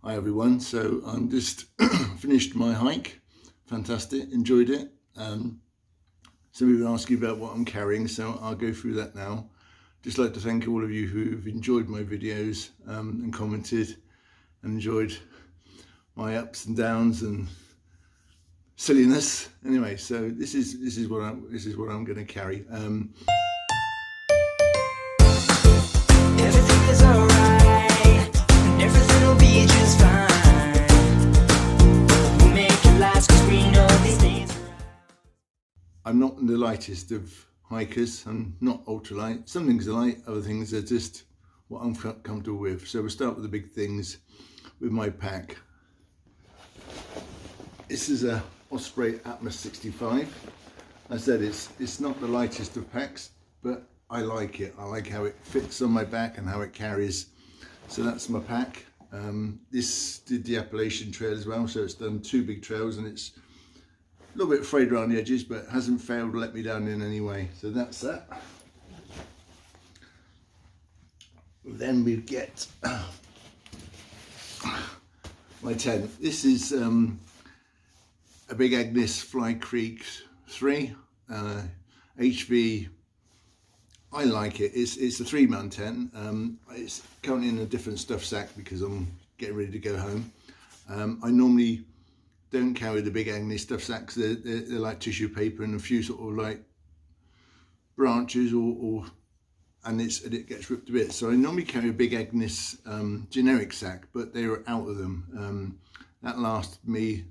Hi everyone, so I'm just finished my hike. Fantastic, enjoyed it. Some people ask you about what I'm carrying, so I'll go through that now. Just like to thank all of you who've enjoyed my videos and commented and enjoyed my ups and downs and silliness. Anyway, so this is what I'm going to carry. Everything is alright, and everything will be just fine. We'll make it last 'cause we know these days are right. I'm not the lightest of hikers. I'm not ultralight. Some things are light, other things are just what I'm comfortable with. So we'll start with the big things with my pack. This is a Osprey Atmos 65. I said it's not the lightest of packs, but I like it. I like how it fits on my back and how it carries. So that's my pack. This did the Appalachian Trail as well, so it's done 2 big trails and it's a little bit frayed around the edges, but hasn't failed to let me down in any way. So that's that. Then we get my tent. This is a Big Agnes Fly Creek 3 HV. I like it. It's a 3-man tent. It's currently in a different stuff sack because I'm getting ready to go home. I normally don't carry the Big Agnes stuff sacks. They're like tissue paper and a few sort of like branches and it gets ripped to bits. So I normally carry a Big Agnes generic sack, but they were out of them. That lasted me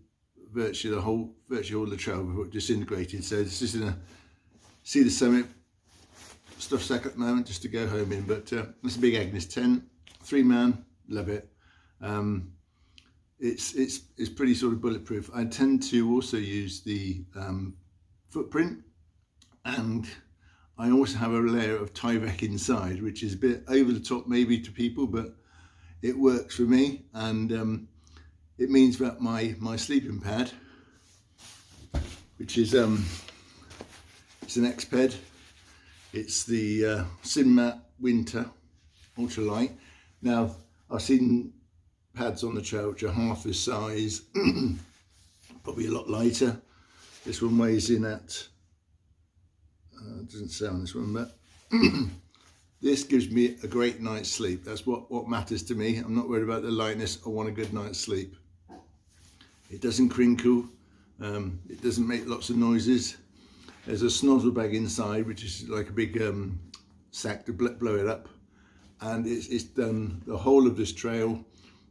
virtually all the trail before it disintegrated. So it's just in a Cedar Summit stuff sack at the moment just to go home in, but it's a Big Agnes tent, 3-man, love it. It's pretty sort of bulletproof. I tend to also use the footprint, and I also have a layer of Tyvek inside, which is a bit over the top maybe to people, but it works for me. And it means that my sleeping pad, which is it's an X-Ped. It's the Sinmat Winter Ultralight. Now, I've seen pads on the trail which are half this size, probably a lot lighter. This one weighs in at, it doesn't say on this one, but this gives me a great night's sleep. That's what matters to me. I'm not worried about the lightness. I want a good night's sleep. It doesn't crinkle. It doesn't make lots of noises. There's a snozzle bag inside, which is like a big sack to blow it up. And it's done the whole of this trail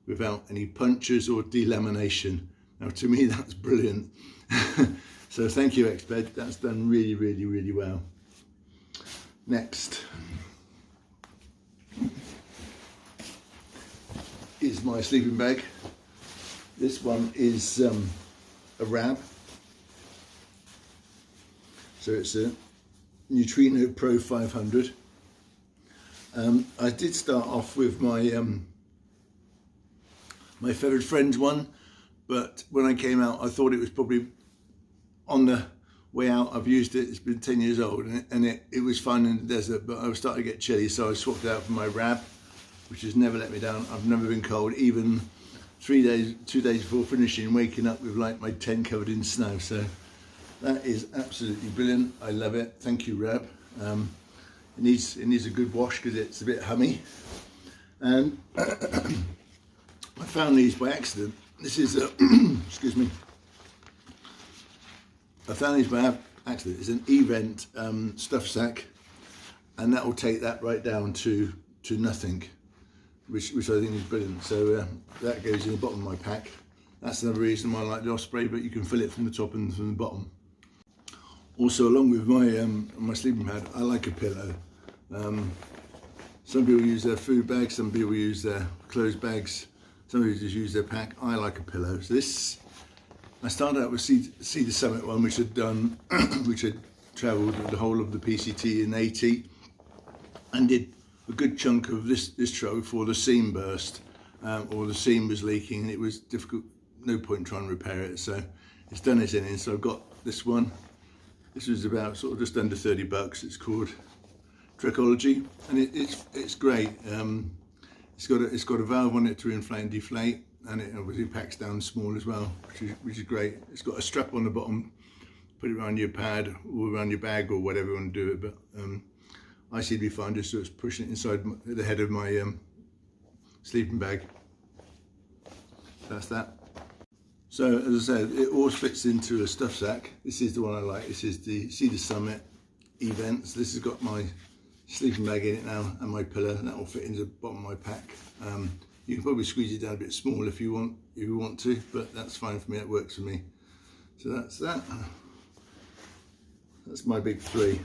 without any punctures or delamination. Now, to me, that's brilliant. So thank you, X-Ped. That's done really, really, really well. Next is my sleeping bag. This one is a Rab. So it's a Neutrino Pro 500. I did start off with my my Feathered Friends one, but when I came out, I thought it was probably on the way out. I've used it. It's been 10 years old, and it was fun in the desert, but I was starting to get chilly, so I swapped it out for my Rab, which has never let me down. I've never been cold, even 2 days before finishing, waking up with like my tent covered in snow. So that is absolutely brilliant. I love it. Thank you, Rab. It needs a good wash because it's a bit hummy. And I found these by accident. This is a excuse me. I found these by accident. It's an event stuff sack, and that will take that right down to nothing, which I think is brilliant. So that goes in the bottom of my pack. That's another reason why I like the Osprey, but you can fill it from the top and from the bottom. Also, along with my sleeping pad, I like a pillow. Some people use their food bags, some people use their clothes bags, some people just use their pack. I like a pillow. So this, I started out with Cedar Summit one, which had done, which had travelled the whole of the PCT in 80, and did a good chunk of this trail before the seam burst, or the seam was leaking, and it was difficult. No point trying to repair it. So it's done its innings. So I've got this one. This was about sort of just under 30 bucks. It's called Trekology, and it's great. It's got a valve on it to inflate and deflate, and it obviously packs down small as well, which is great. It's got a strap on the bottom, put it around your pad or around your bag or whatever you want to do it, but I seem to be fine just so it's pushing it inside the head of my sleeping bag. That's that. So as I said, it all fits into a stuff sack. This is the one I like. This is the Cedar Summit Events. This has got my sleeping bag in it now and my pillow, and that will fit into the bottom of my pack. You can probably squeeze it down a bit small if you want to, but that's fine for me. It works for me. So that's that. That's my big three.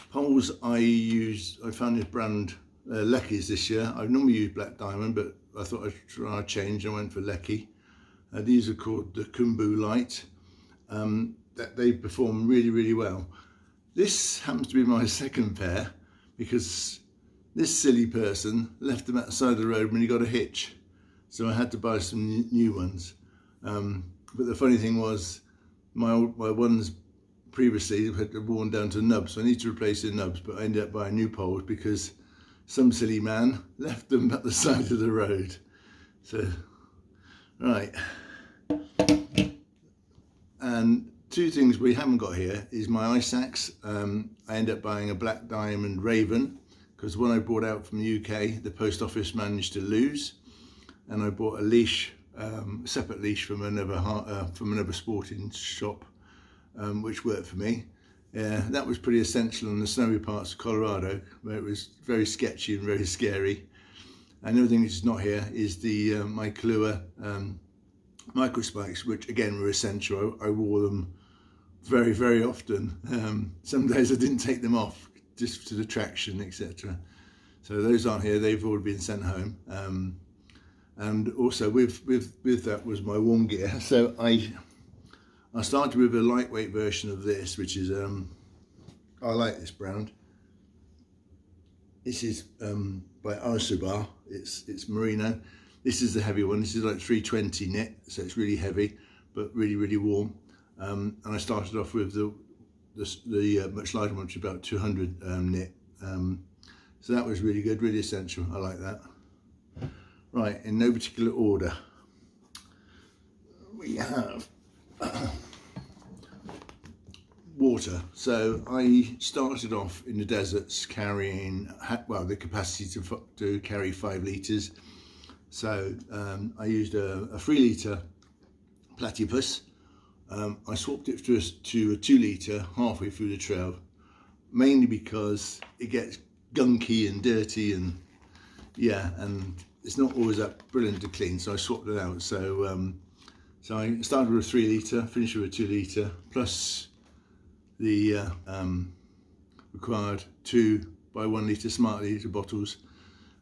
Poles I found this brand Lecky's this year. I've normally used Black Diamond, but I thought I'd try a change. I went for Lecky. These are called the Kumbu Light. That they perform really, really well. This happens to be my second pair because this silly person left them at the side of the road when he got a hitch. So I had to buy some new ones. But the funny thing was, my ones previously had worn down to nubs, so I need to replace the nubs, but I ended up buying new poles because some silly man left them at the side of the road. So, right. And two things we haven't got here is my ice axe. I ended up buying a Black Diamond Raven because when I brought out from the UK, the post office managed to lose, and I bought a leash, a separate leash from another sporting shop, which worked for me. That was pretty essential in the snowy parts of Colorado, where it was very sketchy and very scary. And the other thing which is not here is the my Kahlua micro spikes, which again were essential. I wore them very, very often. Some days I didn't take them off just to the traction, etc. So those aren't here. They've all been sent home. And also with that was my warm gear. So I started with a lightweight version of this, which is I like this brand. This is by Arsubar. It's merino. This is the heavy one. This is like 320 knit, so it's really heavy, but really, really warm. And I started off with the much lighter one, which is about 200 knit. So that was really good, really essential. I like that. Right, in no particular order, we have water. So I started off in the deserts carrying, well, the capacity to carry 5 litres. So I used a 3 litre platypus. I swapped it to a 2 litre halfway through the trail, mainly because it gets gunky and dirty, and yeah, and it's not always that brilliant to clean, so I swapped it out. So so I started with a 3 litre, finished with a 2 litre, plus the required 2 by 1 litre smart litre bottles.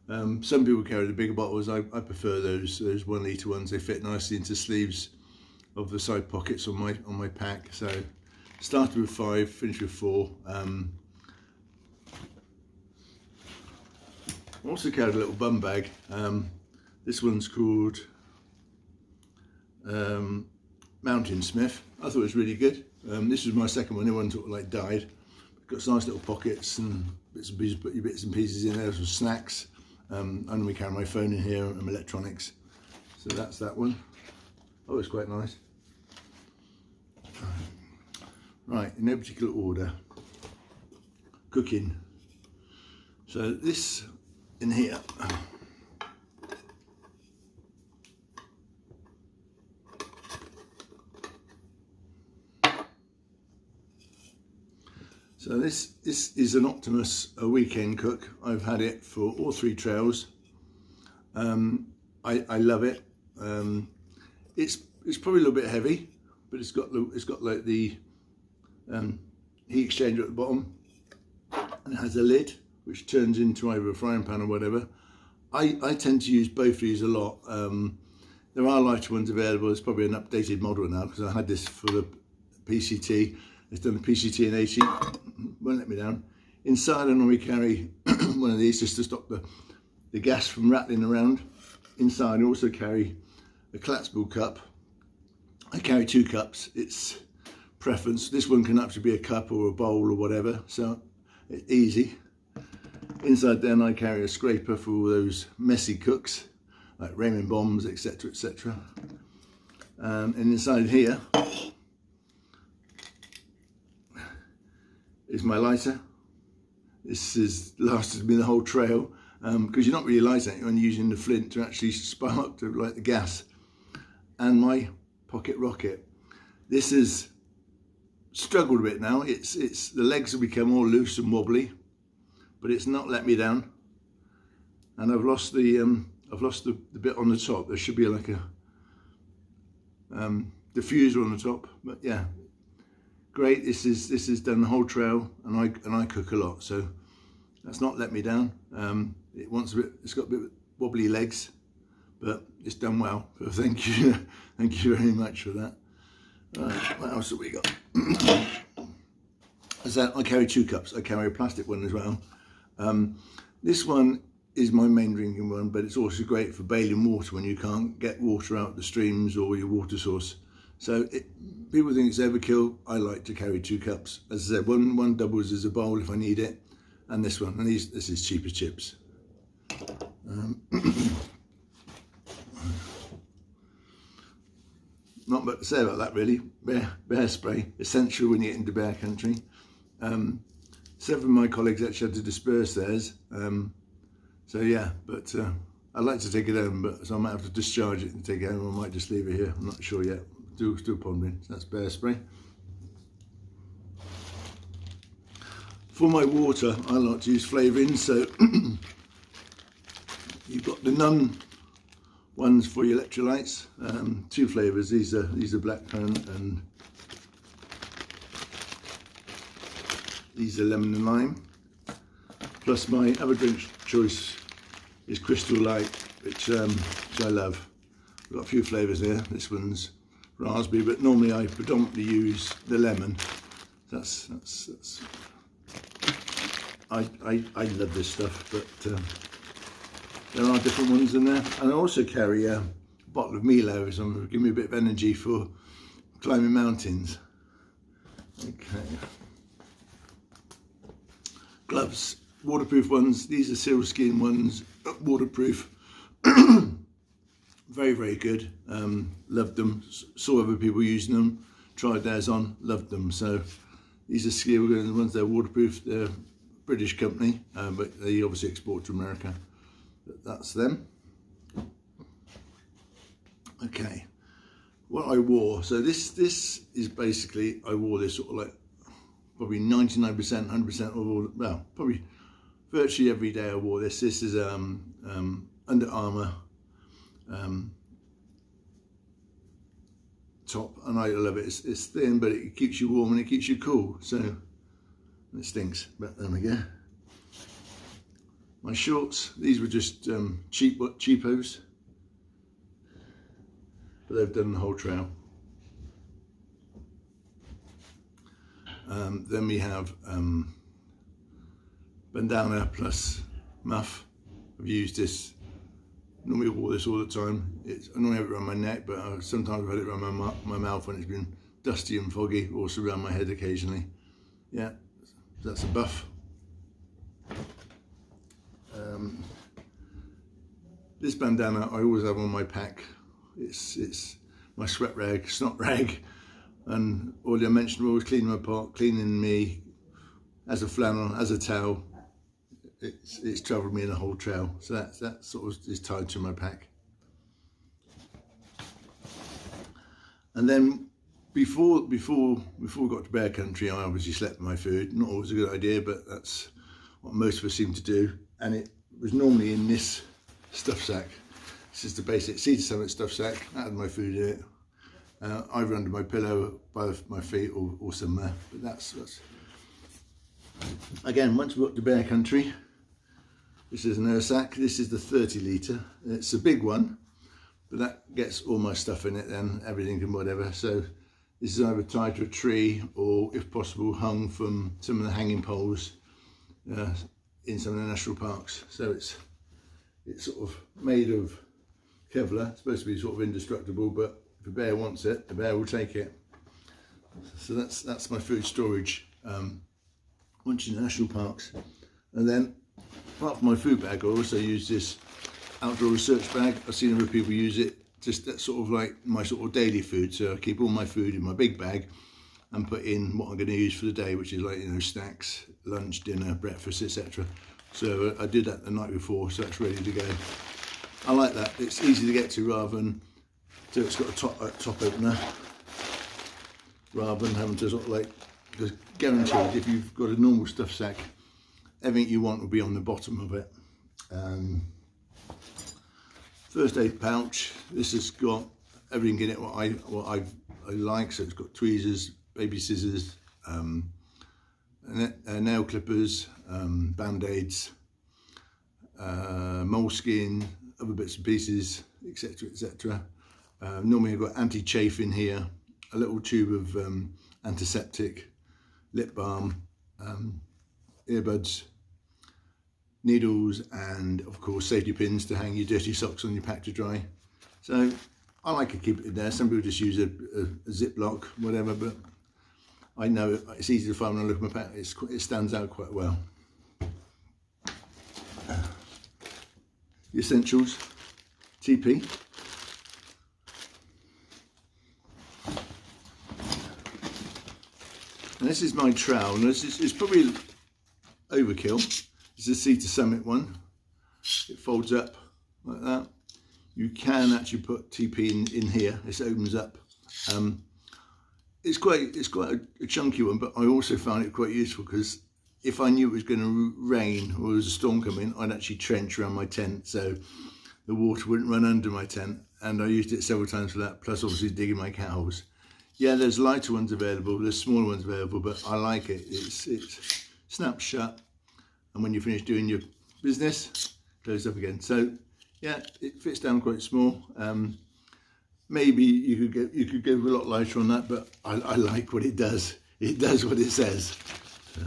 Some people carry the bigger bottles. I prefer those 1 litre ones. They fit nicely into sleeves of the side pockets on my pack. So started with 5, finished with 4. Also carried a little bum bag. This one's called Mountain Smith. I thought it was really good. This was my second one. The one sort of like died. Got some nice little pockets and bits and pieces, put your bits and pieces in there, some snacks. I normally carry my phone in here and electronics. So that's that one. Oh, it's quite nice. Right, in no particular order. Cooking. So this in here. So this is an Optimus, a weekend cook. I've had it for all 3 trails. I love it. It's probably a little bit heavy, but it's got like the heat exchanger at the bottom, and it has a lid which turns into either a frying pan or whatever. I tend to use both of these a lot. There are lighter ones available. It's probably an updated model now because I had this for the PCT. It's done the PCT in 80, won't let me down. Inside I normally carry one of these just to stop the gas from rattling around. Inside I also carry a collapsible cup. I carry 2 cups, it's preference. This one can actually be a cup or a bowl or whatever, so it's easy. Inside then I carry a scraper for all those messy cooks, like Raymond bombs, etc, etc. And inside here is my lighter. This has lasted me the whole trail, because you're not really lighting it, you're only using the flint to actually spark to light the gas. And my pocket rocket. This has struggled a bit now. It's the legs have become all loose and wobbly, but it's not let me down. And I've lost the bit on the top. There should be like a diffuser on the top, but yeah, great. This is done the whole trail, and I cook a lot, so that's not let me down. It's got a bit wobbly legs, but it's done well. So thank you, thank you very much for that. What else have we got? So I carry 2 cups. I carry a plastic one as well. This one is my main drinking one, but it's also great for bailing water when you can't get water out the streams or your water source. So people think it's overkill. I like to carry 2 cups. As I said, one doubles as a bowl if I need it, and this one. And this is cheap as chips. Not much to say about that really. Bear spray, essential when you get into bear country. Several of my colleagues actually had to disperse theirs. So yeah, but I'd like to take it home, so I might have to discharge it and take it home. I might just leave it here. I'm not sure yet. Still pondering. So that's bear spray. For my water, I like to use flavouring. So you've got the Nun ones for your electrolytes. 2 flavours. These are blackcurrant and these are lemon and lime. Plus my other drink choice is Crystal Light, which I love. I've got a few flavours here. This one's raspberry, but normally I predominantly use the lemon. I love this stuff, but there are different ones in there. And I also carry a bottle of Milo, so I'm give me a bit of energy for climbing mountains. Okay. Gloves, waterproof ones. These are sealskin ones, waterproof. Very, very good. Loved them. Saw other people using them. Tried theirs on. Loved them. So these are sealskin ones. They're waterproof. They're a British company, but they obviously export to America. But that's them. Okay. What I wore. So this is basically, I wore this sort of like probably 99%, 100% of all. Well, probably virtually every day I wore this. This is Under Armour top, and I love it. It's thin, but it keeps you warm and it keeps you cool. So it stinks, but there we go. My shorts, these were just cheapos, but they've done the whole trail. Then we have Bandana plus muff. I've used this. Normally I wore this all the time. I normally have it around my neck, but sometimes I've had it around my mouth when it's been dusty and foggy, also around my head occasionally. Yeah, that's a buff. This bandana I always have on my pack. It's my sweat rag, snot rag, and all I mentioned always cleaning my pot, cleaning me, as a flannel, as a towel. It's travelled me in the whole trail, so that sort of is tied to my pack. And then before we got to bear country, I obviously slept my food. Not always a good idea, but that's what most of us seem to do. And it was normally in this stuff sack. This is the basic Sea to Summit stuff sack. I had my food in it, either under my pillow, by my feet, or somewhere. But that's again, once we got to bear country. This is an air sack. This is the 30 litre. It's a big one, but that gets all my stuff in it then, everything and whatever. So this is either tied to a tree or, if possible, hung from some of the hanging poles in some of the national parks. So it's sort of made of Kevlar. It's supposed to be sort of indestructible, but if a bear wants it, the bear will take it. So that's my food storage once in the national parks. And then apart from my food bag, I also use this outdoor research bag. I've seen other people use it, just that's sort of like my sort of daily food. So I keep all my food in my big bag and put in what I'm going to use for the day, which is like, you know, snacks, lunch, dinner, breakfast, etc. So I did that the night before, so that's ready to go. I like that. It's easy to get to rather than, so it's got a top opener, rather than having to sort of like, because guaranteed if you've got a normal stuff sack, everything you want will be on the bottom of it. First aid pouch. This has got everything in it what I like. So it's got tweezers, baby scissors, nail clippers, band-aids, moleskin, other bits and pieces, etc, etc. Normally I've got anti-chafe in here, a little tube of antiseptic, lip balm, earbuds, needles, and of course safety pins to hang your dirty socks on your pack to dry. So I like to keep it in there. Some people just use a Ziploc, whatever, but I know it's easy to find when I look at my pack. It stands out quite well. The essentials, TP. And this is my trowel. And it's probably overkill. It's a Sea to Summit one. It folds up like that. You can actually put TP in here. This opens up. It's quite a chunky one, but I also found it quite useful because if I knew it was going to rain or there was a storm coming, I'd actually trench around my tent so the water wouldn't run under my tent. And I used it several times for that, plus obviously digging my cat holes. Yeah, there's lighter ones available, there's smaller ones available, but I like it. It snaps shut, and when you finish doing your business, close up again. So yeah, it fits down quite small. Maybe you could go a lot lighter on that, but I like what it does. It does what it says. So,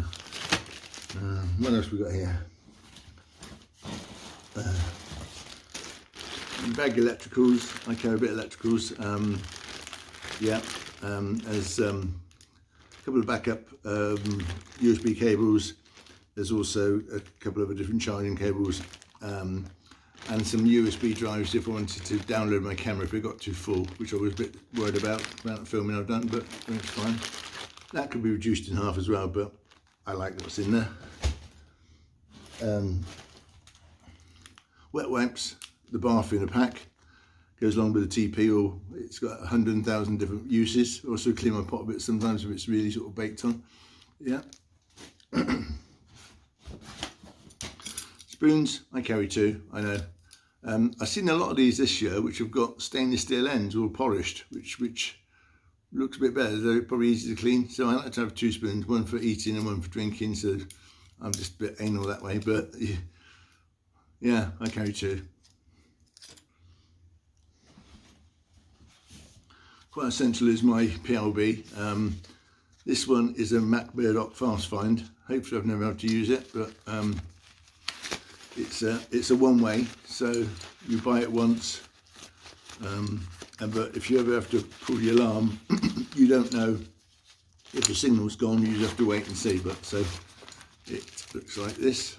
what else we got here? Bag electricals. I carry a bit of electricals. There's a couple of backup USB cables. There's also a couple of different charging cables, and some USB drives if I wanted to download my camera if it got too full, which I was a bit worried about the filming I've done, but it's fine. That could be reduced in half as well, but I like what's in there. Wet wipes, the bath in a pack, goes along with the TP, or it's got 100,000 different uses. Also clean my pot a bit sometimes if it's really sort of baked on. Yeah. Spoons, I carry two, I know. I've seen a lot of these this year which have got stainless steel ends all polished, which looks a bit better. They're probably easy to clean. So I like to have two spoons, one for eating and one for drinking. So I'm just a bit anal that way, but yeah, I carry two. Quite essential is my PLB. This one is a Mac Burdock Fast Find. Hopefully I've never had to use it, but it's a one-way, so you buy it once, but if you ever have to pull the alarm, you don't know if the signal's gone, you just have to wait and see. But so it looks like this.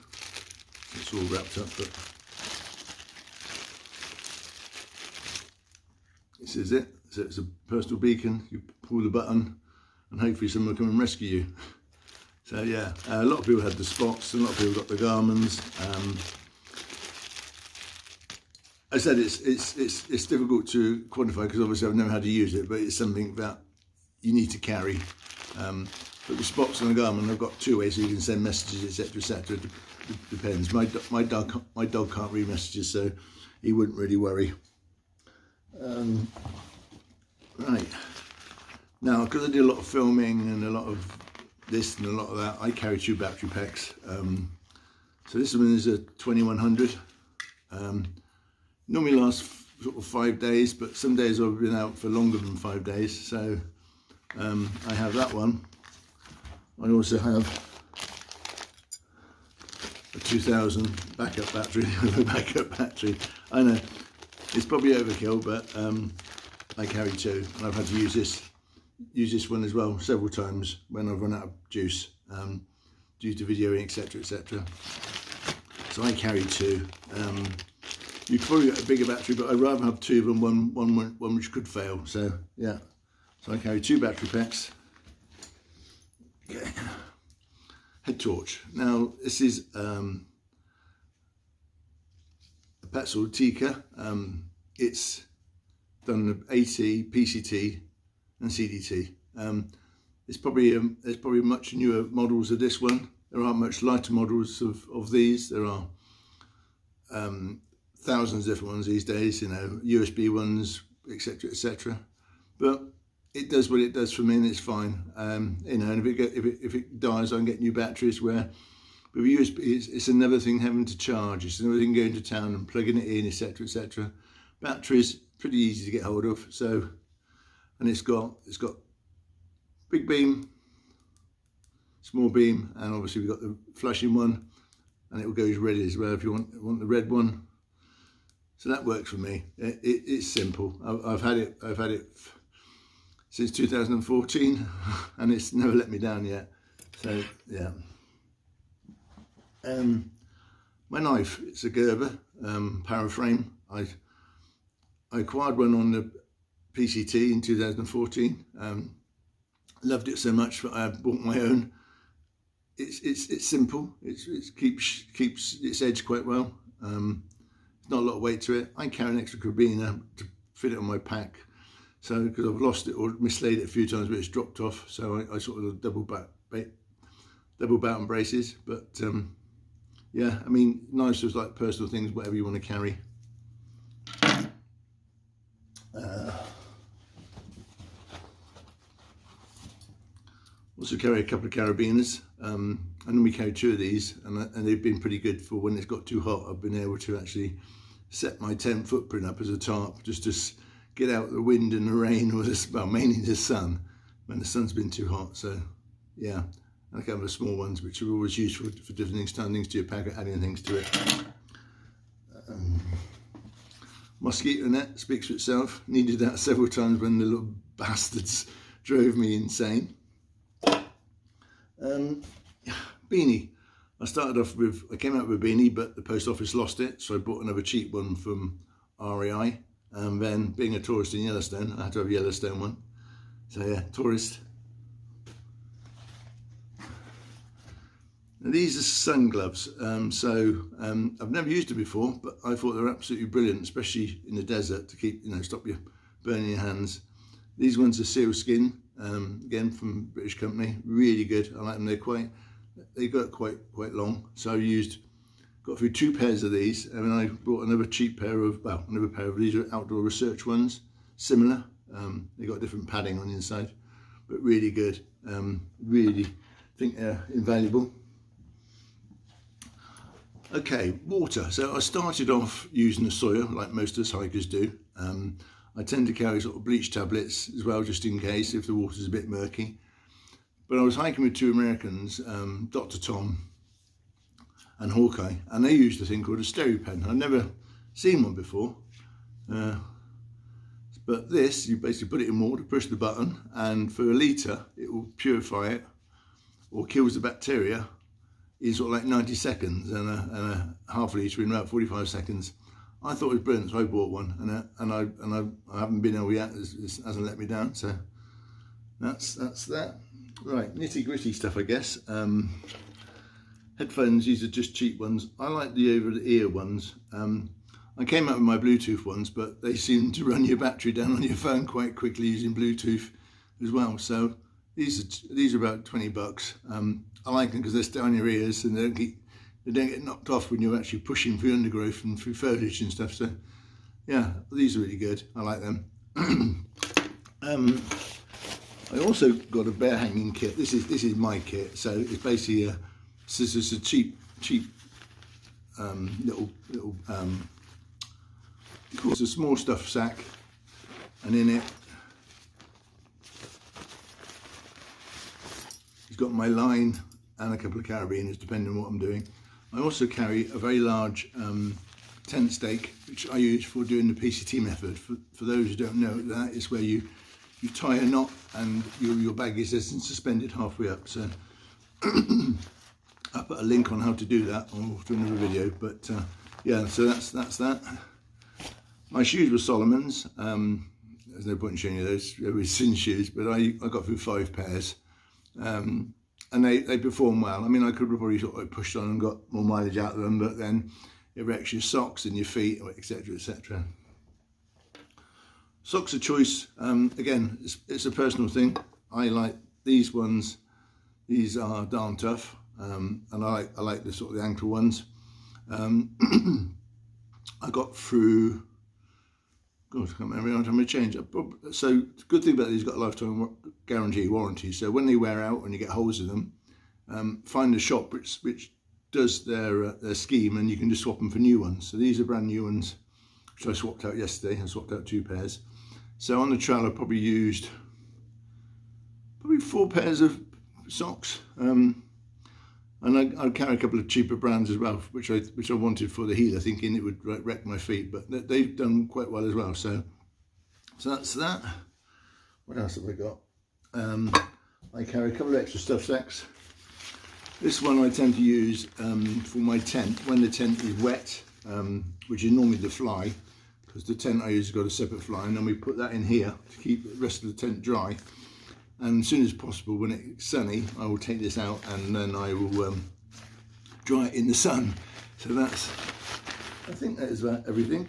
It's all wrapped up, but this is it. So it's a personal beacon. You pull the button and hopefully someone will come and rescue you. So yeah, a lot of people had the Spots, and a lot of people got the Garmins. I said it's difficult to quantify because obviously I've never had to use it, but it's something that you need to carry. But the Spots and the Garmin, I've got two ways, so you can send messages, etc., etc. It depends. My dog can't read messages, so he wouldn't really worry. Right now, because I do a lot of filming and a lot of this and a lot of that, I carry two battery packs. So this one is a 2100. Normally lasts sort of 5 days, but some days I've been out for longer than 5 days. So I have that one. I also have a 2000 backup battery. A backup battery. I know it's probably overkill, but I carry two, and I've had to use this one as well several times when I've run out of juice due to videoing, etc., etc. So I carry two. You could probably get a bigger battery, but I'd rather have two than one which could fail. So yeah, so I carry two battery packs. Okay. Head torch. Now this is a Petzl Tika. It's done AT, PCT, and CDT. There's probably much newer models of this one. There aren't much lighter models of these. There are thousands of different ones these days, you know, USB ones, etc., etc. But it does what it does for me, and it's fine. You know, and if it dies, I can get new batteries. Where with USB, it's another thing having to charge. It's another thing going to town and plugging it in, etc., etc. Batteries pretty easy to get hold of. So, and it's got big beam, small beam, and obviously we've got the flashing one, and it goes red as well if you want the red one. So that works for me. It's simple. I've had it since 2014, and it's never let me down yet. So yeah. My knife, it's a Gerber paraframe. I acquired one on the PCT in 2014. Loved it so much that I bought my own. It's simple. It keeps its edge quite well. Not a lot of weight to it. I carry an extra carabiner to fit it on my pack, so because I've lost it or mislaid it a few times, but it's dropped off. So I sort of double bout braces. But yeah, I mean, knives are like personal things, whatever you want to carry. Also carry a couple of carabiners. I normally carry two of these, and they've been pretty good for when it's got too hot. I've been able to actually set my tent footprint up as a tarp, just to get out the wind and the rain, or well, mainly the sun, when the sun's been too hot. So yeah, and a couple of small ones, which are always used for different things, turning things to your pack, adding things to it. Mosquito net speaks for itself. Needed that several times when the little bastards drove me insane. Beanie. I came out with a beanie, but the post office lost it, so I bought another cheap one from REI. And then, being a tourist in Yellowstone, I had to have a Yellowstone one. So yeah, tourist. Now, these are sun gloves. I've never used them before, but I thought they were absolutely brilliant, especially in the desert, to keep, you know, stop you burning your hands. These ones are sealskin, again from British company, really good. I like them. They got quite long. So I got through two pairs of these, and then I bought another pair of these are outdoor research ones, similar. They got different padding on the inside, but really good. Really think they're invaluable. Okay, water. So I started off using the soil, like most of us hikers do. I tend to carry sort of bleach tablets as well, just in case if the water's a bit murky. But I was hiking with two Americans, Dr. Tom and Hawkeye, and they used a thing called a StereoPen. I'd never seen one before. But this, you basically put it in water, push the button, and for a litre, it will purify it or kills the bacteria in sort of like 90 seconds, and a half a litre in about 45 seconds. I thought it was brilliant, so I bought one, and I haven't been able yet. It hasn't let me down. So that's that. Right, nitty gritty stuff, I guess. Headphones. These are just cheap ones. I like the over the ear ones. I came out with my Bluetooth ones, but they seem to run your battery down on your phone quite quickly using Bluetooth as well. So these are about $20. I like them because they stay on your ears and they don't get knocked off when you're actually pushing through undergrowth and through foliage and stuff. So yeah, these are really good. I like them. I also got a bear hanging kit. This is my kit. So it's basically this is a cheap little it's a small stuff sack, and in it it's got my line and a couple of carabiners, depending on what I'm doing. I also carry a very large tent stake, which I use for doing the PCT method. For those who don't know, that is where you tie a knot and your bag is suspended halfway up. So I'll put a link on how to do that or to another video, but yeah, so that's that. My shoes were Solomon's. There's no point in showing you those. They were Sin shoes, but I got through 5 pairs, and they perform well. I mean, I could have probably sort of pushed on and got more mileage out of them, but then it wrecks your socks and your feet, etc., etc. Socks of choice, again, it's a personal thing. I like these ones. These are darn tough, and I like the sort of the ankle ones. I got through, God, I can't remember how time I changed. So the good thing about these, got a lifetime guarantee warranty. So when they wear out and you get holes in them, find a shop which does their scheme, and you can just swap them for new ones. So these are brand new ones, which I swapped out yesterday. I swapped out 2 pairs. So on the trail, I probably used 4 pairs of socks, and I carry a couple of cheaper brands as well, which I wanted for the healer, thinking it would wreck my feet, but they've done quite well as well. So that's that. What else have I got? I carry a couple of extra stuff sacks. This one I tend to use for my tent when the tent is wet, which is normally the fly, because the tent I use has got a separate fly, and then we put that in here to keep the rest of the tent dry. And as soon as possible, when it's sunny, I will take this out and then I will dry it in the sun. So I think that is about everything.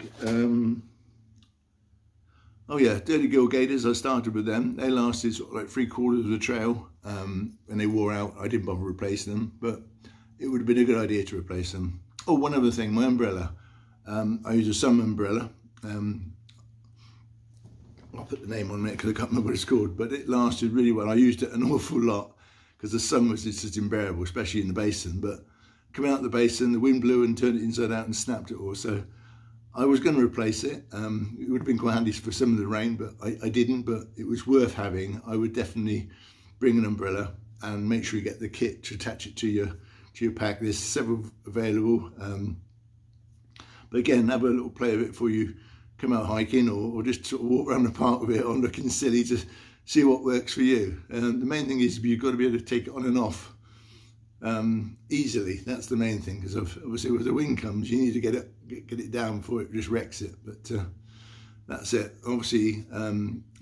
Oh yeah, Dirty Girl Gaiters, I started with them. They lasted sort of like 3/4 of the trail, and they wore out. I didn't bother replacing them, but it would have been a good idea to replace them. Oh, one other thing, my umbrella. I use a Sun umbrella. I'll put the name on it because I can't remember what it's called, but it lasted really well. I used it an awful lot because the sun was just unbearable, especially in the basin. But coming out of the basin, the wind blew and turned it inside out and snapped it all. So I was going to replace it. It would have been quite handy for some of the rain, but I didn't. But it was worth having. I would definitely bring an umbrella and make sure you get the kit to attach it to your pack. There's several available. But again, have a little play of it before you come out hiking, or just sort of walk around the park with it on, looking silly, to see what works for you. The main thing is you've got to be able to take it on and off easily. That's the main thing, because obviously when the wind comes, you need to get it down before it just wrecks it. But that's it. Obviously,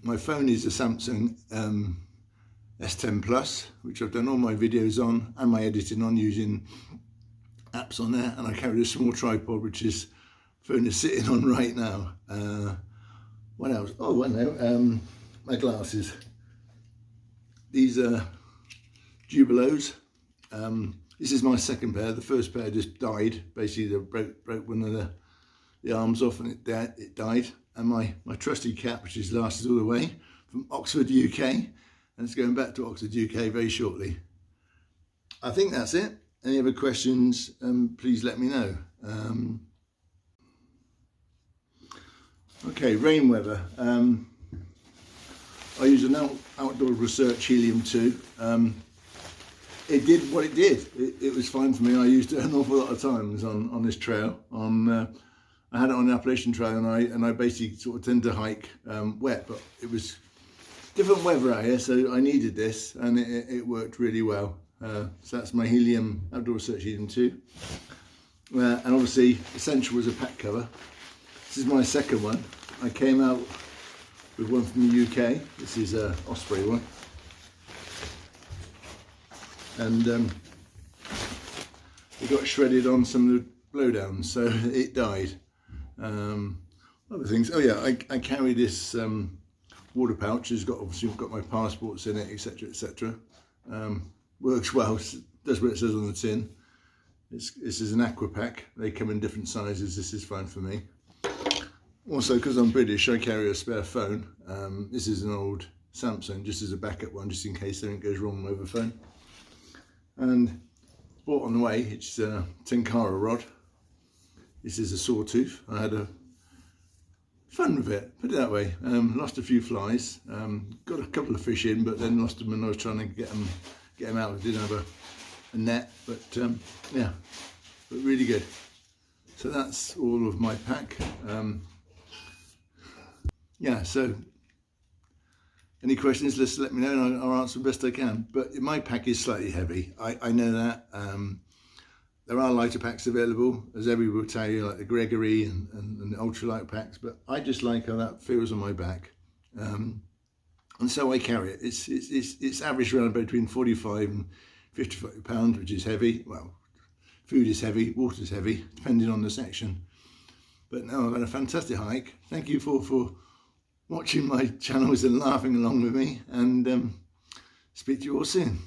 my phone is a Samsung S10 Plus, which I've done all my videos on and my editing on using apps on there, and I carry a small tripod, which is phone is sitting on right now. What else? Oh, I know. My glasses. These are Jubiloos. This is my second pair. The first pair just died. Basically, they broke one of the arms off, and it died. And my trusty cap, which has lasted all the way from Oxford, UK, and it's going back to Oxford, UK very shortly. I think that's it. Any other questions? Please let me know. Okay, rain weather. I use an Outdoor Research Helium 2. It did what it did. It was fine for me. I used it an awful lot of times on this trail. I had it on the Appalachian Trail, and I basically sort of tend to hike wet, but it was different weather out here, so I needed this, and it worked really well. So that's my Helium Outdoor Research Helium 2. And obviously, essential was a pack cover. This is my second one. I came out with one from the UK. This is an Osprey one. And it got shredded on some of the blowdowns, so it died. Other things. Oh yeah, I carry this water pouch. It's got, obviously, I've got my passports in it, etc., etc. Works well. Does what it says on the tin. This is an aqua pack. They come in different sizes. This is fine for me. Also, because I'm British, I carry a spare phone. This is an old Samsung, just as a backup one, just in case anything goes wrong over the phone. And bought on the way, it's a Tenkara rod. This is a sawtooth. I had fun with it, put it that way. Lost a few flies, got a couple of fish in, but then lost them when I was trying to get them out. I didn't have a net, but yeah, but really good. So that's all of my pack. Yeah, so any questions, just let me know and I'll answer the best I can. But my pack is slightly heavy. I know that. there are lighter packs available, as everybody will tell you, like the Gregory and the ultralight packs, but I just like how that feels on my back. And so I carry it. It's averaged around between 45 and 55 pounds, which is heavy. Well, food is heavy, water is heavy, depending on the section. But no, I've had a fantastic hike. Thank you for watching my channels and laughing along with me, and speak to you all soon.